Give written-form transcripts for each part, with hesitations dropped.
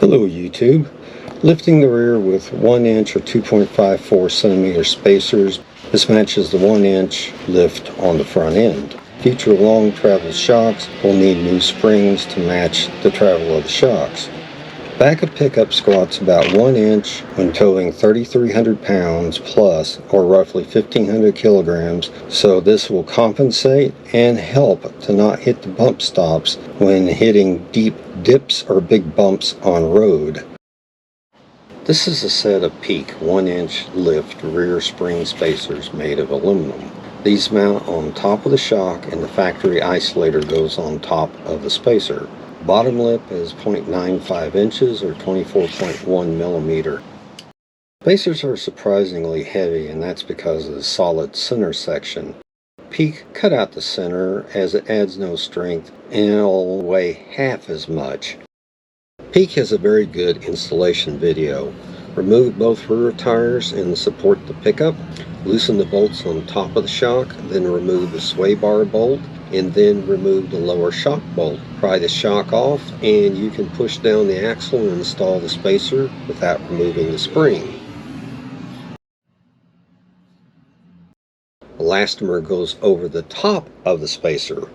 Hello YouTube. Lifting the rear with 1 inch or 2.54 centimeter spacers. This matches the 1 inch lift on the front end. Future long travel shocks will need new springs to match the travel of the shocks. Backup pickup squats about 1 inch when towing 3,300 pounds plus, or roughly 1,500 kilograms, so this will compensate and help to not hit the bump stops when hitting deep dips or big bumps on road. This is a set of peak 1 inch lift rear spring spacers made of aluminum. These mount on top of the shock and the factory isolator goes on top of the spacer. Bottom lip is 0.95 inches or 24.1 millimeter. Spacers are surprisingly heavy, and that's because of the solid center section. Peak cut out the center as it adds no strength and it'll weigh half as much. Peak has a very good installation video. Remove both rear tires and support the pickup. Loosen the bolts on top of the shock, then remove the sway bar bolt, and then remove the lower shock bolt. Pry the shock off and you can push down the axle and install the spacer without removing the spring. Elastomer goes over the top of the spacer.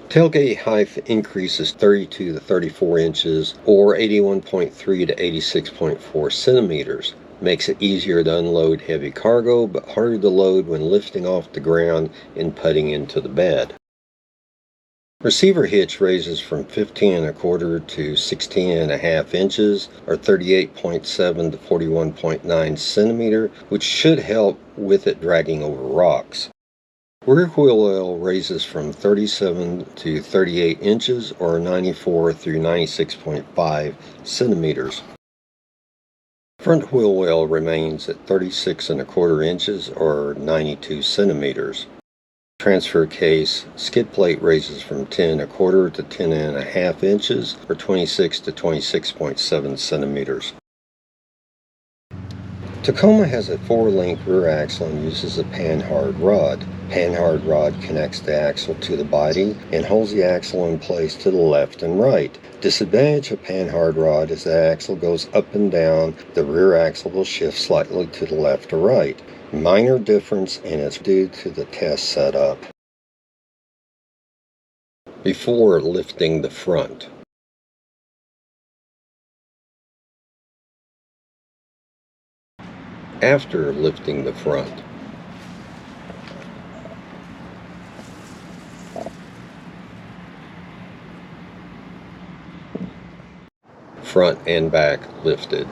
Tailgate height increases 32 to 34 inches or 81.3 to 86.4 centimeters. Makes it easier to unload heavy cargo, but harder to load when lifting off the ground and putting into the bed. Receiver hitch raises from 15 1/4 to 16 1/2 inches, or 38.7 to 41.9 centimeter, which should help with it dragging over rocks. Rear wheel well raises from 37 to 38 inches, or 94 through 96.5 centimeters. Front wheel well remains at 36 1/4 inches or 92 centimeters. Transfer case skid plate raises from 10 1/4 to 10 1/2 inches or 26 to 26.7 centimeters. Tacoma has a 4-link rear axle and uses a panhard rod. Panhard rod connects the axle to the body and holds the axle in place to the left and right. Disadvantage of panhard rod is the axle goes up and down. The rear axle will shift slightly to the left or right. Minor difference, and it's due to the test setup. Before lifting the front. After lifting the front. Front and back lifted.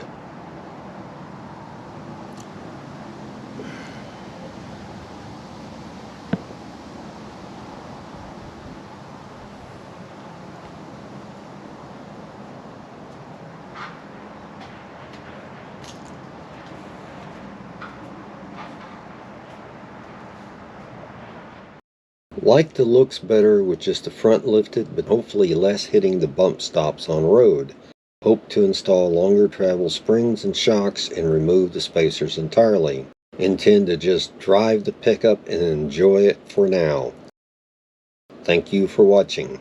Like the looks better with just the front lifted, but hopefully less hitting the bump stops on road. Hope to install longer travel springs and shocks and remove the spacers entirely. Intend to just drive the pickup and enjoy it for now. Thank you for watching.